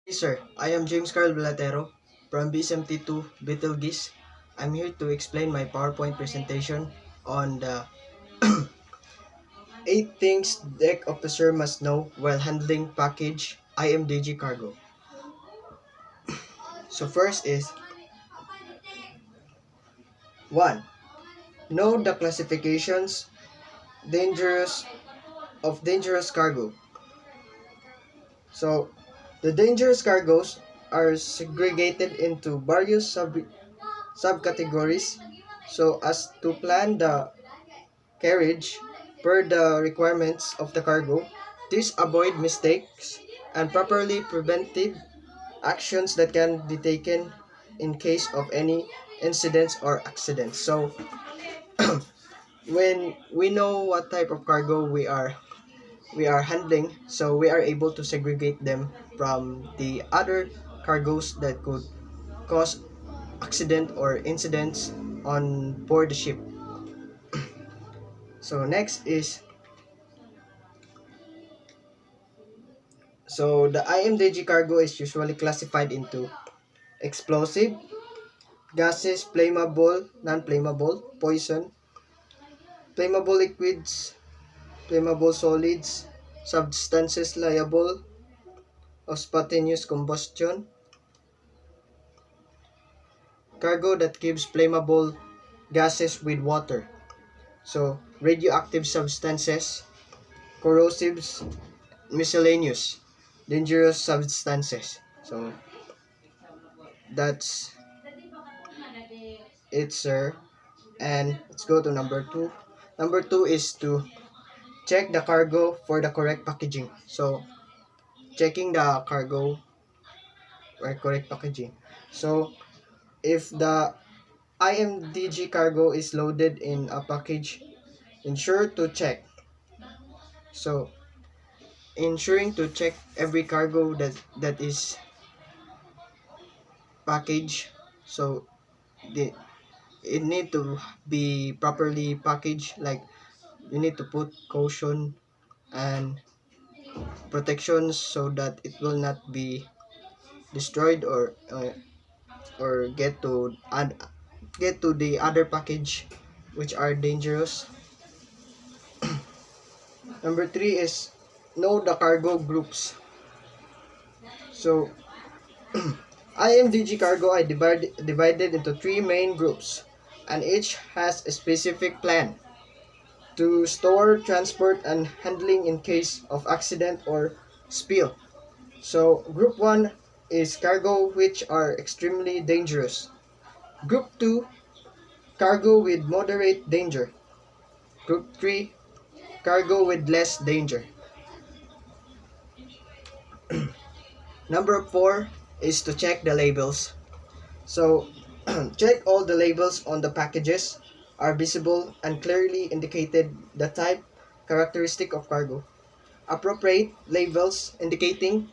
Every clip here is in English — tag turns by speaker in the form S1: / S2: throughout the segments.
S1: Hey sir, I am James Carl Balatero from BSMT2 Betelgeuse. I'm here to explain my PowerPoint presentation on the 8 things deck officer must know while handling package IMDG cargo. So first is 1. Know the classifications dangerous dangerous cargo. So the dangerous cargoes are segregated into various subcategories so as to plan the carriage per the requirements of the cargo. This avoid mistakes and properly preventive actions that can be taken in case of any incidents or accidents. So when we know what type of cargo we are handling, so we are able to segregate them from the other cargoes that could cause accident or incidents on board the ship. So next is the IMDG cargo is usually classified into explosive, gases, flammable, non-flammable, poison, flammable liquids, flammable solids, substances liable of spontaneous combustion, cargo that gives flammable gases with water, so radioactive substances, corrosives, miscellaneous, dangerous substances. So that's it, sir. And let's go to number 2. Number 2 is to check the cargo for the correct packaging. So checking the cargo for correct packaging. So if the IMDG cargo is loaded in a package, ensure to check. So ensuring to check every cargo that is packaged. So the it need to be properly packaged, like you need to put caution and protections so that it will not be destroyed or get to the other package which are dangerous. Number 3 is know the cargo groups. So IMDG cargo are divided into 3 main groups, and each has a specific plan to store, transport, and handling in case of accident or spill. So group 1 is cargo which are extremely dangerous. Group 2, cargo with moderate danger. Group 3, cargo with less danger. Number 4 is to check the labels. So check all the labels on the packages are visible and clearly indicated the type, characteristic of cargo. Appropriate labels indicating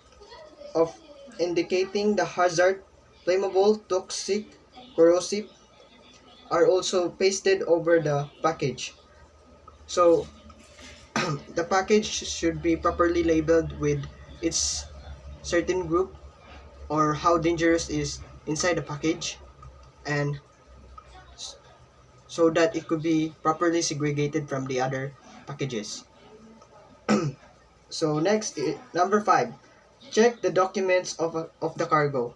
S1: the hazard, flammable, toxic, corrosive are also pasted over the package. So the package should be properly labeled with its certain group or how dangerous is inside the package, and so that it could be properly segregated from the other packages. So next, number 5, check the documents of the cargo.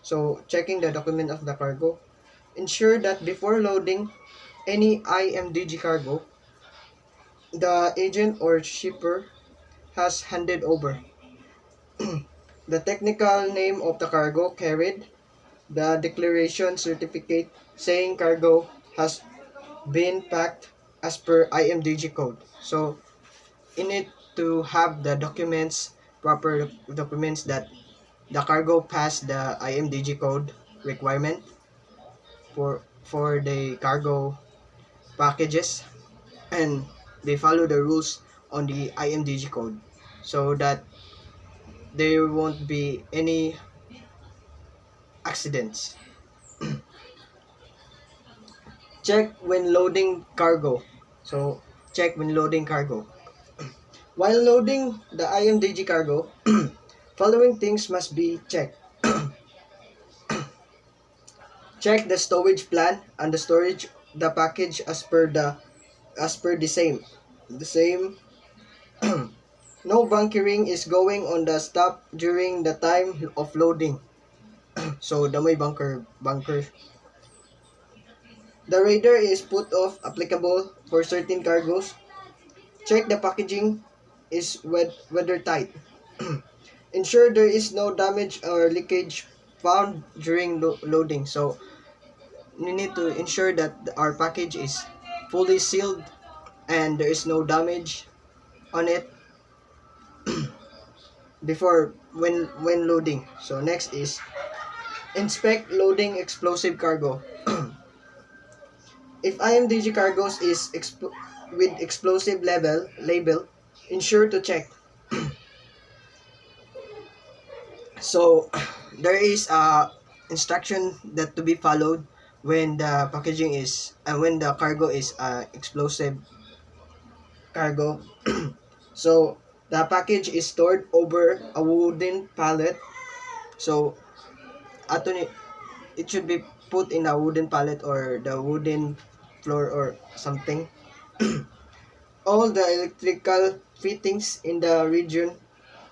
S1: So checking the document of the cargo, ensure that before loading any IMDG cargo, the agent or shipper has handed over the technical name of the cargo carried, the declaration certificate saying cargo has been packed as per IMDG code. So you need to have the proper documents that the cargo passed the IMDG code requirement for the cargo packages, and they follow the rules on the IMDG code so that there won't be any accidents. Check when loading cargo. So check when loading cargo. While loading the IMDG cargo, Following things must be checked. Check the stowage plan and the storage the package as per the same. No bunkering is going on the stop during the time of loading. So damay bunker. The radar is put off applicable for certain cargoes. Check the packaging is weather tight. Ensure there is no damage or leakage found during loading. So we need to ensure that our package is fully sealed and there is no damage on it before when loading. So next is inspect loading explosive cargo. If IMDG cargos is with explosive label, ensure to check. So there is a instruction that to be followed when the packaging is when the cargo is explosive cargo. So the package is stored over a wooden pallet. So ato ni it should be put in a wooden pallet or the wooden floor or something. All the electrical fittings in the region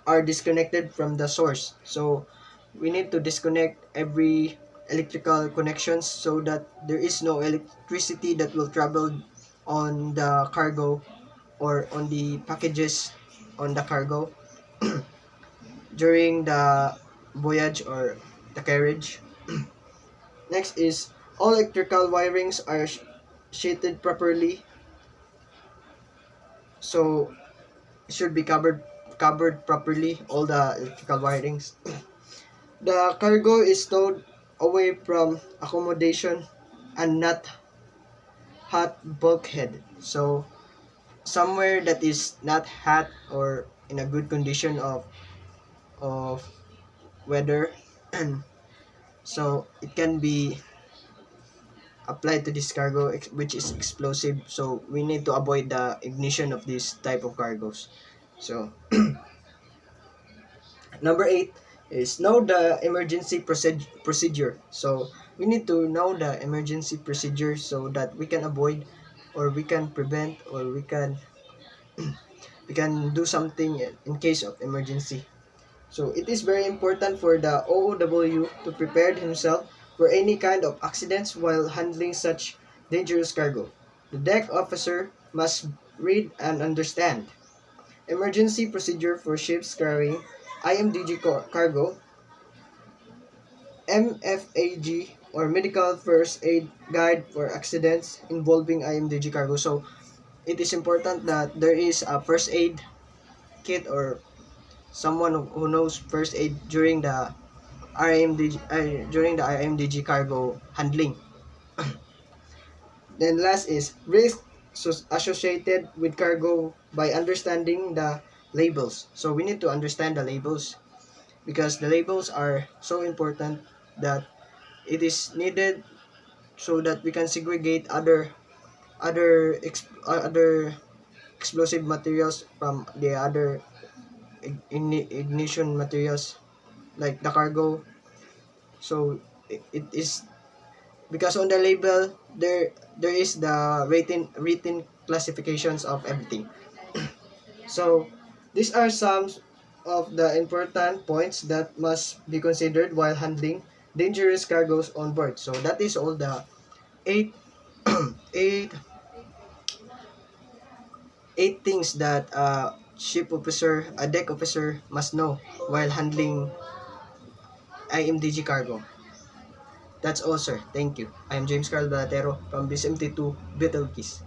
S1: are disconnected from the source. So we need to disconnect every electrical connections so that there is no electricity that will travel on the cargo or on the packages on the cargo during the voyage or the carriage. Next is all electrical wirings are sheeted properly, so it should be covered properly, all the electrical wirings. The cargo is stowed away from accommodation and not hot bulkhead. So somewhere that is not hot or in a good condition of weather, and so it can be applied to this cargo which is explosive. So we need to avoid the ignition of this type of cargos. So number 8 is know the emergency procedure. So we need to know the emergency procedure so that we can avoid or we can prevent or we can do something in case of emergency. So it is very important for the OOW to prepare himself for any kind of accidents while handling such dangerous cargo. The deck officer must read and understand emergency procedure for ships carrying IMDG cargo, MFAG or medical first aid guide for accidents involving IMDG cargo. So it is important that there is a first aid kit or someone who knows first aid during the IMDG cargo handling. Then last is risk associated with cargo by understanding the labels. So we need to understand the labels because the labels are so important that it is needed so that we can segregate other explosive materials from the other ignition materials like the cargo. So it is because on the label there is the written classifications of everything. So these are some of the important points that must be considered while handling dangerous cargoes on board. So that is all the eight eight eight things that a deck officer must know while handling IMDG cargo. That's all, sir. Thank you. I am James Carl Balatero from BSMT2 Betelgeuse.